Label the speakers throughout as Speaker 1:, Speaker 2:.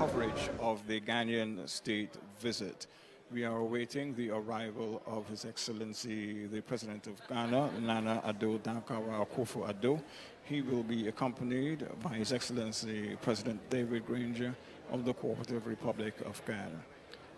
Speaker 1: coverage of the Ghanaian state visit. We are awaiting the arrival of His Excellency, the President of Ghana, Nana Addo Dankwa Akufo-Addo. He will be accompanied by His Excellency, President David Granger of the Cooperative Republic of Ghana.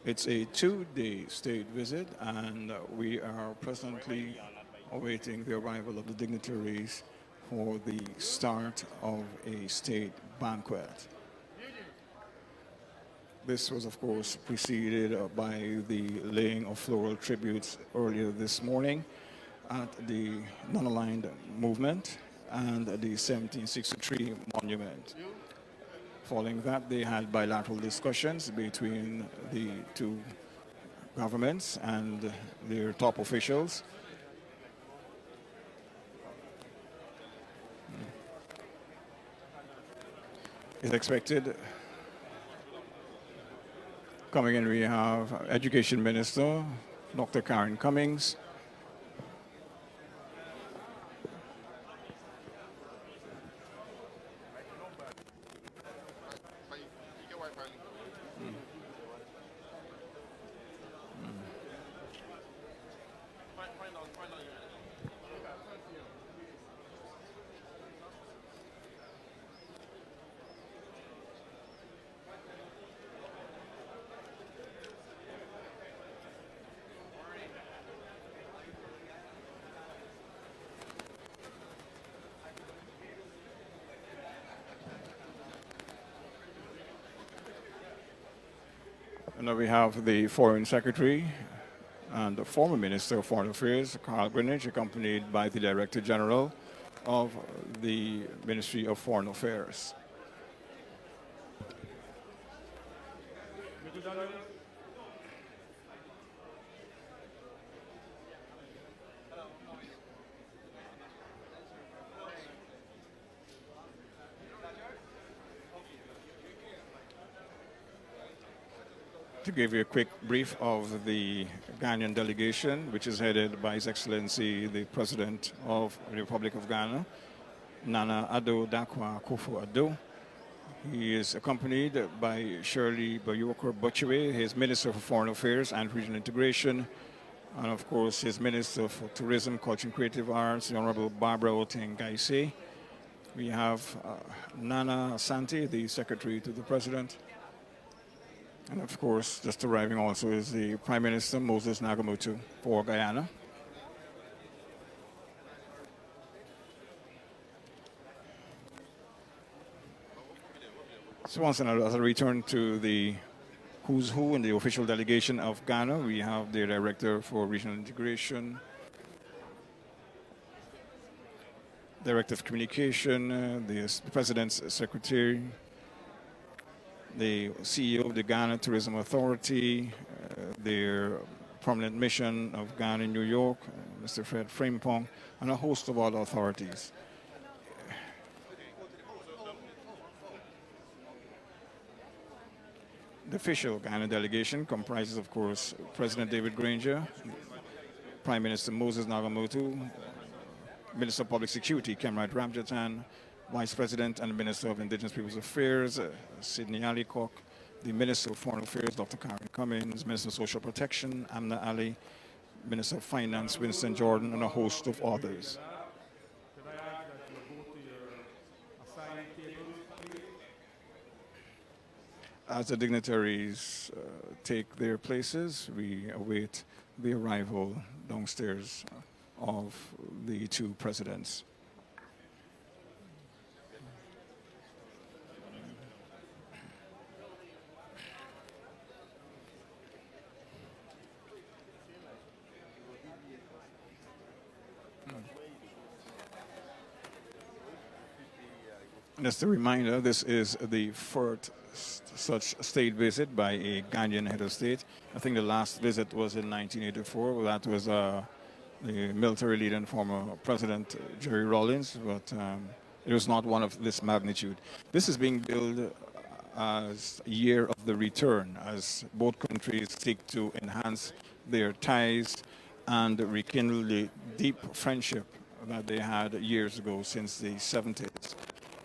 Speaker 1: It's a two-day state visit, and we are presently awaiting the arrival of the dignitaries for the start of a state banquet. This was, of course, preceded by the laying of floral tributes earlier this morning at the Non-Aligned Movement and the 1763 Monument. Following that, they had bilateral discussions between the two governments and their top officials. It's expected. Coming in, we have Education Minister, Dr. Karen Cummings. And now we have the Foreign Secretary and the former Minister of Foreign Affairs, Carl Greenwich, accompanied by the Director General of the Ministry of Foreign Affairs. To give you a quick brief of the Ghanaian delegation, which is headed by His Excellency, the President of the Republic of Ghana, Nana Addo Dankwa Akufo-Addo. He is accompanied by Shirley Bayokor Botchwe, his Minister for Foreign Affairs and Regional Integration, and of course his Minister for Tourism, Culture and Creative Arts, the Honorable Barbara Oteng-Gaisei. We have Nana Asante, the Secretary to the President. And of course, just arriving also is the Prime Minister, Moses Nagamutu, for Guyana. So once again, as I return to the who's who in the official delegation of Ghana, we have the Director for Regional Integration, Director of Communication, the President's Secretary, the CEO of the Ghana Tourism Authority, their prominent mission of Ghana in New York, Mr. Fred Frimpong, and a host of other authorities. The official Ghana delegation comprises, of course, President David Granger, Prime Minister Moses Nagamutu, Minister of Public Security Kemrat Ramjatan, Vice President and Minister of Indigenous Peoples Affairs, Sidney Alikok, the Minister of Foreign Affairs, Dr. Karen Cummings, Minister of Social Protection, Amna Ali, Minister of Finance, Winston Jordan, and a host of others. As the dignitaries take their places, we await the arrival downstairs of the two presidents. Just a reminder, this is the first such state visit by a Ghanaian head of state. I think the last visit was in 1984. That was the military leader and former President Jerry Rawlings, but it was not one of this magnitude. This is being billed as a year of the return, as both countries seek to enhance their ties and rekindle the deep friendship that they had years ago since the 70s.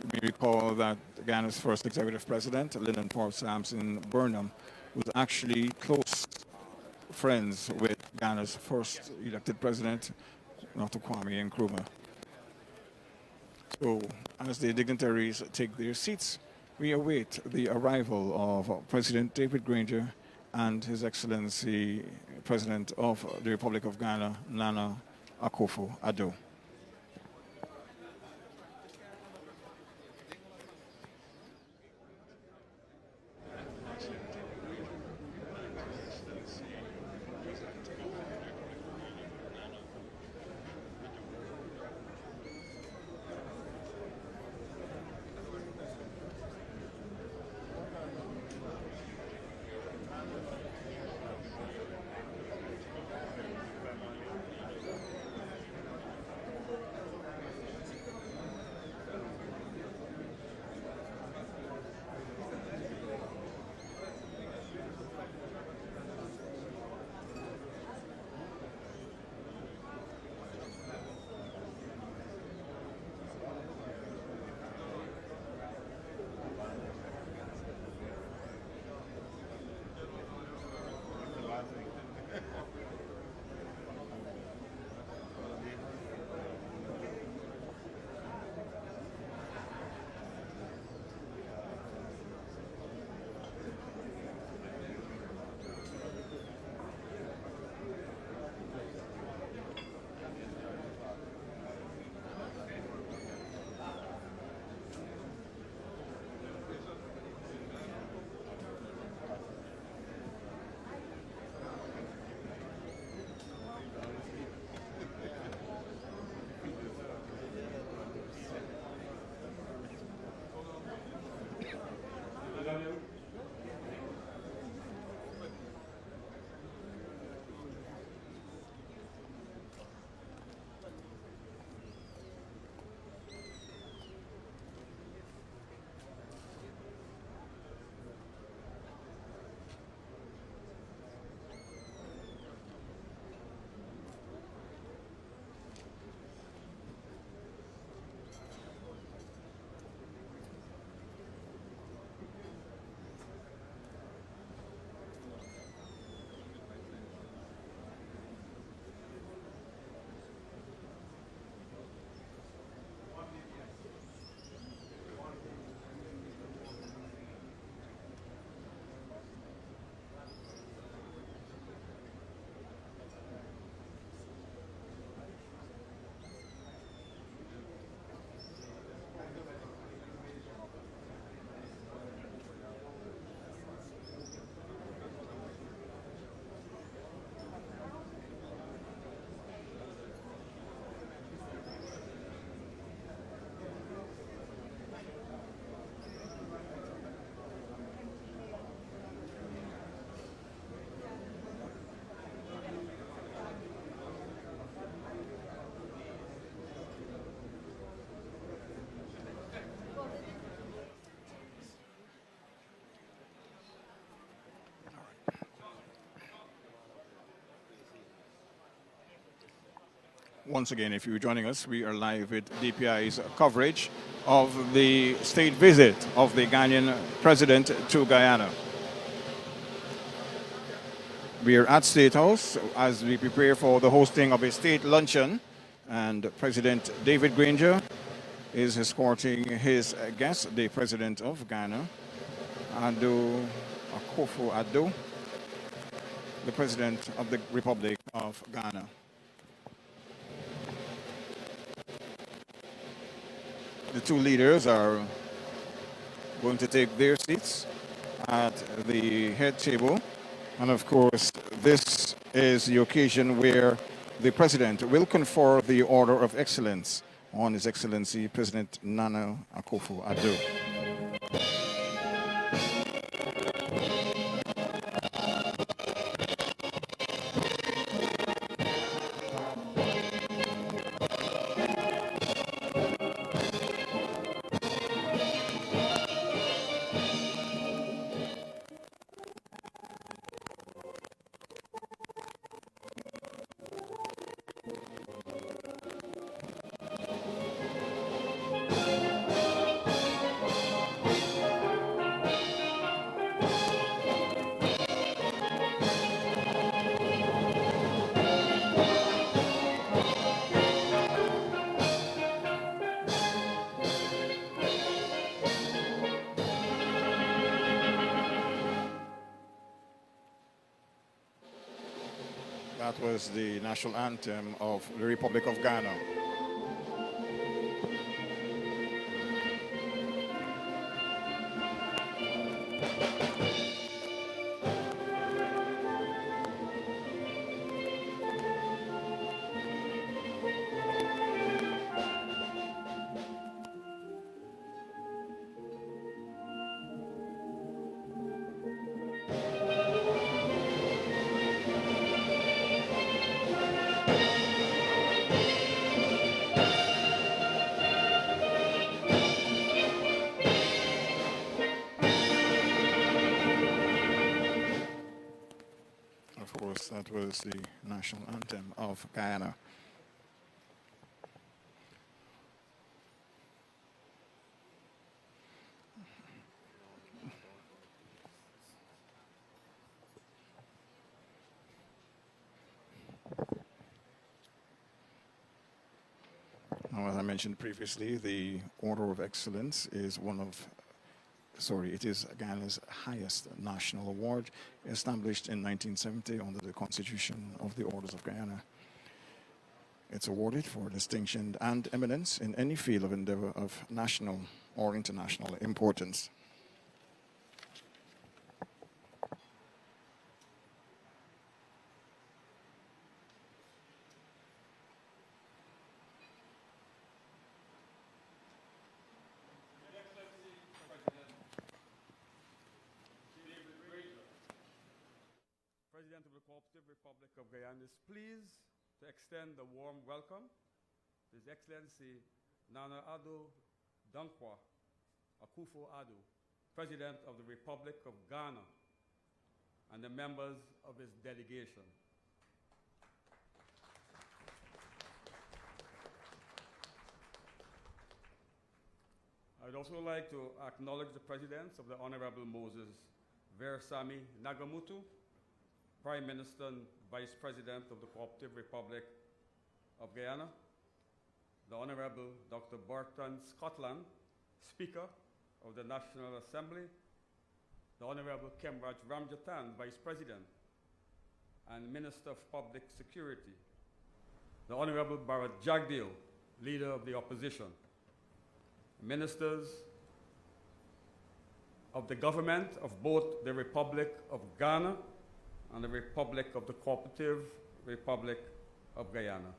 Speaker 1: We recall that Ghana's first executive president, Lyndon Paul Sampson Burnham, was actually close friends with Ghana's first elected president, Dr. Kwame Nkrumah. So, as the dignitaries take their seats, we await the arrival of President David Granger and His Excellency President of the Republic of Ghana, Nana Akufo-Addo. Once again, if you're joining us, we are live with DPI's coverage of the state visit of the Ghanaian president to Guyana. We are at State House as we prepare for the hosting of a state luncheon, and President David Granger is escorting his guest, the president of Ghana, Addo Akufo-Addo, the president of the Republic of Ghana. The two leaders are going to take their seats at the head table. And of course, this is the occasion where the president will confer the Order of Excellence on His Excellency President Nana Akufo-Addo. That was the national anthem of the Republic of Ghana. Of course, that was the national anthem of Guyana. Now, as I mentioned previously, the Order of Excellence is it is Guyana's highest national award, established in 1970 under the Constitution of the Orders of Guyana. It's awarded for distinction and eminence in any field of endeavor of national or international importance.
Speaker 2: President of the Cooperative Republic of Guyana is pleased to extend a warm welcome to His Excellency Nana Addo Dankwa Akufo-Addo, President of the Republic of Ghana, and the members of his delegation. I'd also like to acknowledge the presence of the Honorable Moses Versami Nagamutu, Prime Minister and Vice President of the Cooperative Republic of Guyana, the Honorable Dr. Burton Scotland, Speaker of the National Assembly, the Honorable Kemraj Ramjatan, Vice President and Minister of Public Security, the Honorable Bharat Jagdeo, Leader of the Opposition, ministers of the government of both the Republic of Ghana and the Republic of the Cooperative Republic of Guyana.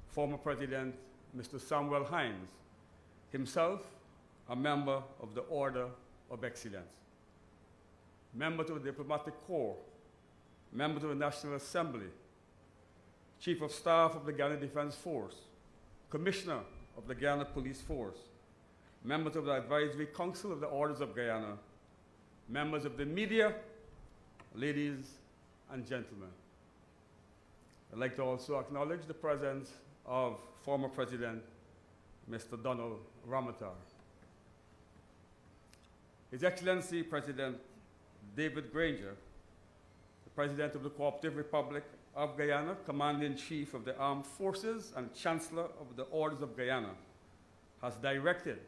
Speaker 2: Former President Mr. Samuel Hines, himself a member of the Order of Excellence, member to the Diplomatic Corps, member to the National Assembly, Chief of Staff of the Guyana Defense Force, Commissioner of the Guyana Police Force, members of the Advisory Council of the Orders of Guyana, members of the media, ladies and gentlemen. I'd like to also acknowledge the presence of former President Mr. Donald Ramotar. His Excellency President David Granger, the President of the Cooperative Republic of Guyana, Commander-in-Chief of the Armed Forces and Chancellor of the Orders of Guyana, has directed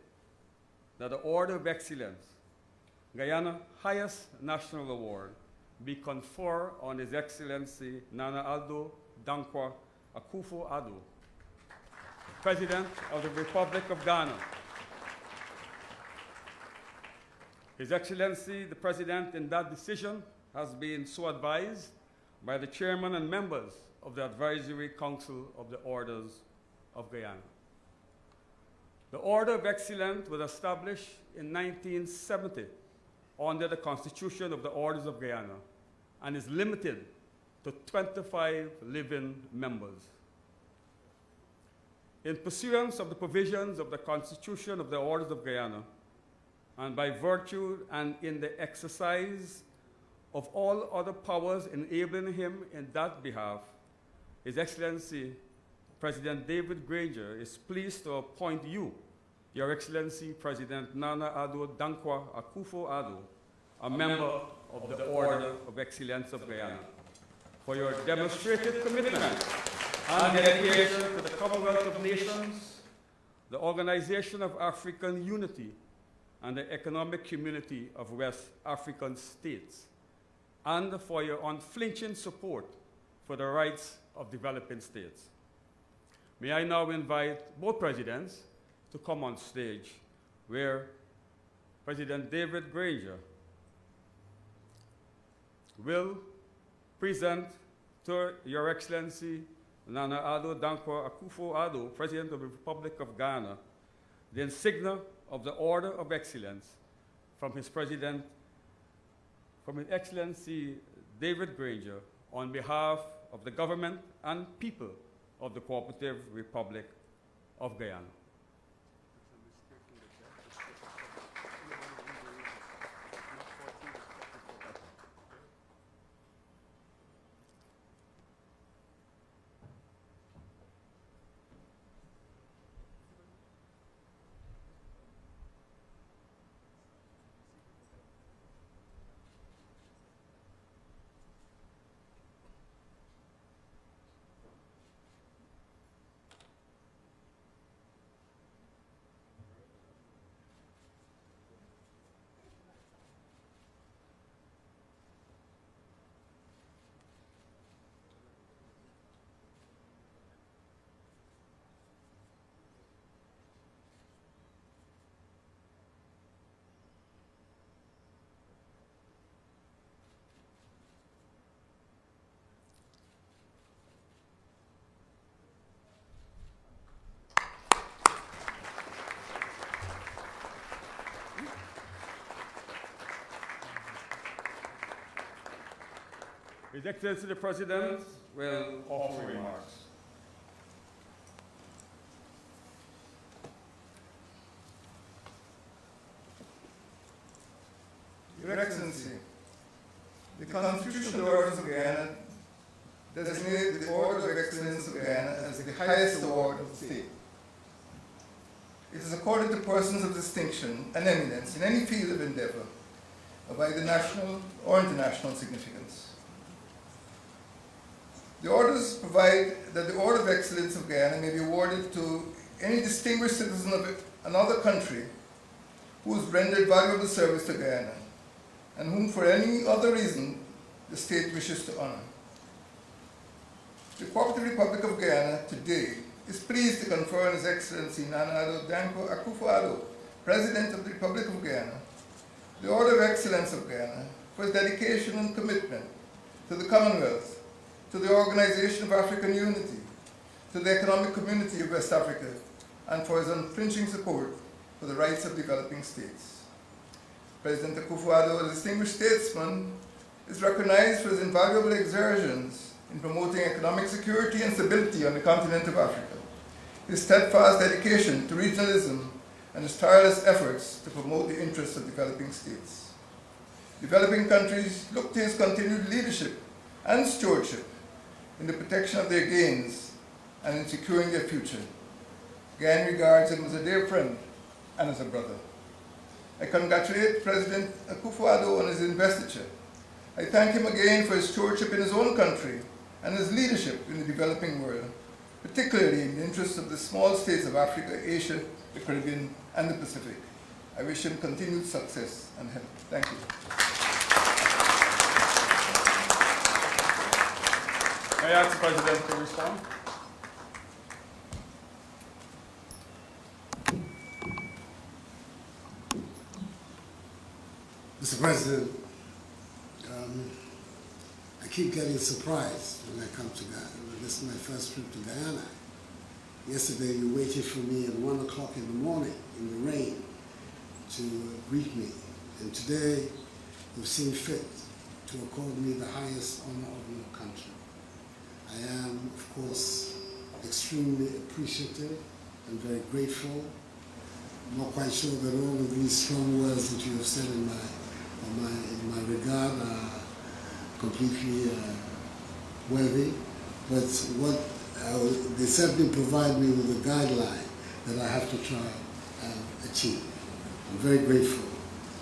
Speaker 2: that the Order of Excellence, Guyana's highest national award, be conferred on His Excellency Nana Addo Dankwa Akufo-Addo, President of the Republic of Ghana. His Excellency, the President, in that decision has been so advised by the Chairman and members of the Advisory Council of the Orders of Guyana. The Order of Excellence was established in 1970 under the Constitution of the Orders of Guyana and is limited to 25 living members. In pursuance of the provisions of the Constitution of the Orders of Guyana, and by virtue and in the exercise of all other powers enabling him in that behalf, His Excellency President David Granger is pleased to appoint you, Your Excellency President Nana Addo Dankwa Akufo-Addo, a member of the Order of Excellence of Guyana, for your demonstrated commitment and dedication to the Commonwealth of Nations, the Organization of African Unity, and the Economic Community of West African States, and for your unflinching support for the rights of developing states. May I now invite both presidents to come on stage, where President David Granger will present to Your Excellency Nana Addo Dankwa Akufo-Addo, President of the Republic of Ghana, the insignia of the Order of Excellence from His Excellency David Granger, on behalf of the government and people of the Cooperative Republic of Guyana. His Excellency the President will offer remarks.
Speaker 3: Your Excellency, the Constitution of the Orders of Guyana designates the Order of Excellence of Guyana as the highest award of the state. It is accorded to persons of distinction and eminence in any field of endeavor of either national or international significance. The orders provide that the Order of Excellence of Guyana may be awarded to any distinguished citizen of another country who has rendered valuable service to Guyana and whom for any other reason the state wishes to honor. The Cooperative Republic of Guyana today is pleased to confer on His Excellency Nana Addo Dankwa Akufo-Addo, President of the Republic of Guyana, the Order of Excellence of Guyana for his dedication and commitment to the Commonwealth, to the Organization of African Unity, to the Economic Community of West Africa, and for his unflinching support for the rights of developing states. President Akufo-Addo, a distinguished statesman, is recognized for his invaluable exertions in promoting economic security and stability on the continent of Africa, his steadfast dedication to regionalism, and his tireless efforts to promote the interests of developing states. Developing countries look to his continued leadership and stewardship in the protection of their gains and in securing their future. Guyana regards him as a dear friend and as a brother. I congratulate President Akufo-Addo on his investiture. I thank him again for his stewardship in his own country and his leadership in the developing world, particularly in the interests of the small states of Africa, Asia, the Caribbean, and the Pacific. I wish him continued success and health. Thank you.
Speaker 2: May I ask the President to respond?
Speaker 4: Mr. President, I keep getting surprised when I come to Guyana. This is my first trip to Guyana. Yesterday you waited for me at 1 o'clock in the morning in the rain to greet me. And today you've seen fit to accord me the highest honor of your country. I am, of course, extremely appreciative and very grateful. I'm not quite sure that all of these strong words that you have said in my regard are completely worthy, but they certainly provide me with a guideline that I have to try and achieve. I'm very grateful.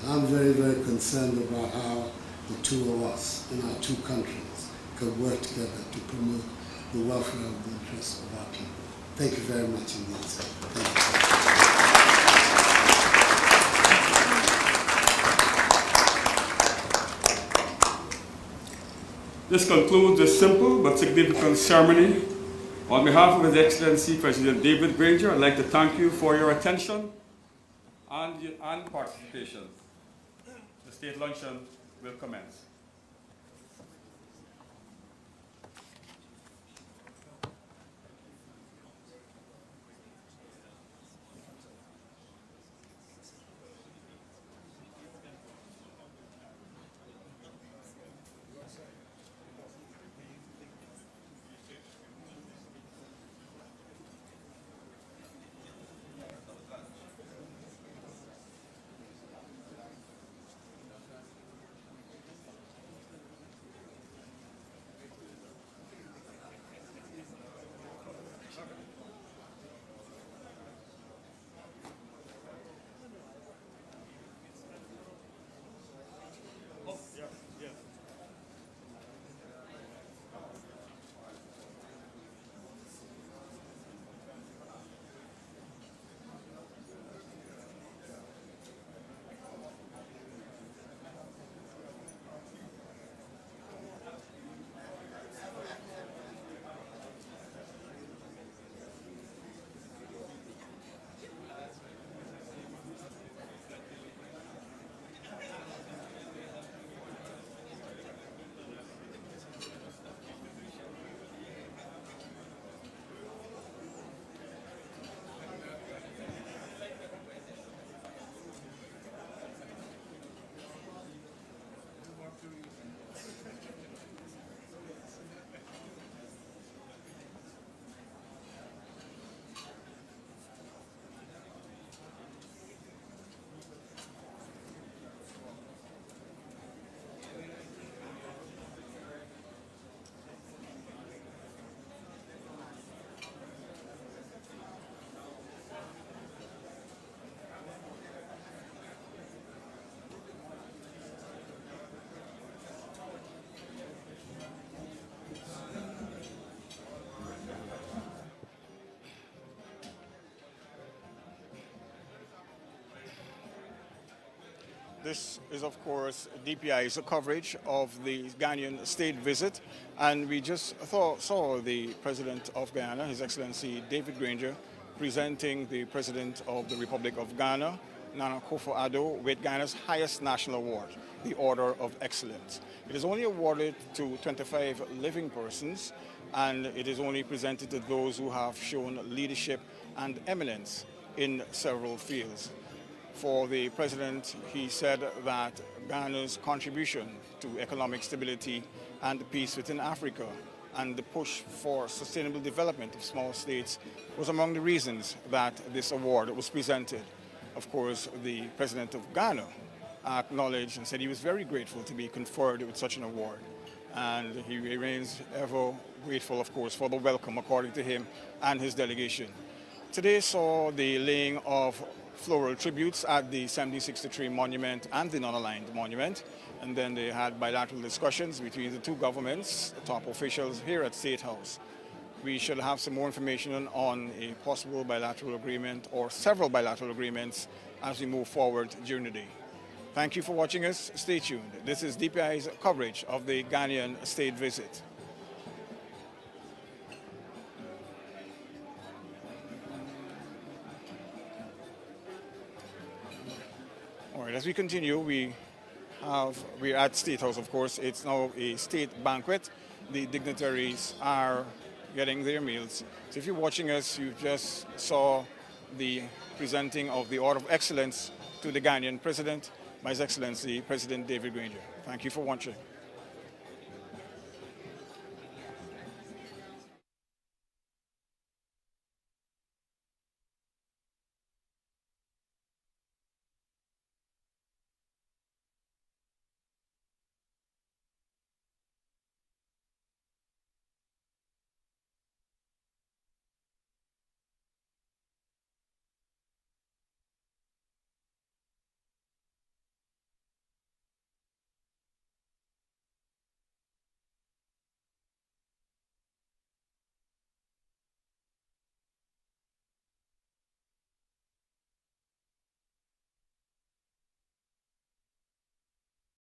Speaker 4: I'm very, very concerned about how the two of us in our two countries can work together to promote the welfare of the interests of our people. Thank you very much indeed, sir. Thank you.
Speaker 2: This concludes this simple but significant ceremony. On behalf of His Excellency President David Granger, I'd like to thank you for your attention and participation. The state luncheon will commence.
Speaker 1: This is, of course, DPI's coverage of the Ghanaian state visit, and we just saw the President of Guyana, His Excellency David Granger, presenting the President of the Republic of Ghana, Nana Akufo-Addo, with Guyana's highest national award, the Order of Excellence. It is only awarded to 25 living persons, and it is only presented to those who have shown leadership and eminence in several fields. For the President, he said that Ghana's contribution to economic stability and peace within Africa and the push for sustainable development of small states was among the reasons that this award was presented. Of course, the President of Ghana acknowledged and said he was very grateful to be conferred with such an award. And he remains ever grateful, of course, for the welcome, according to him and his delegation. Today saw the laying of floral tributes at the 1763 monument and the non-aligned monument, and then they had bilateral discussions between the two governments, the top officials here at State House. We should have some more information on a possible bilateral agreement or several bilateral agreements as we move forward during the day. Thank you for watching us. Stay tuned. This is DPI's coverage of the Ghanaian state visit. All right, as we continue, we're at State House, of course. It's now a state banquet. The dignitaries are getting their meals. So if you're watching us, you just saw the presenting of the Order of Excellence to the Ghanaian President, His Excellency President David Granger. Thank you for watching.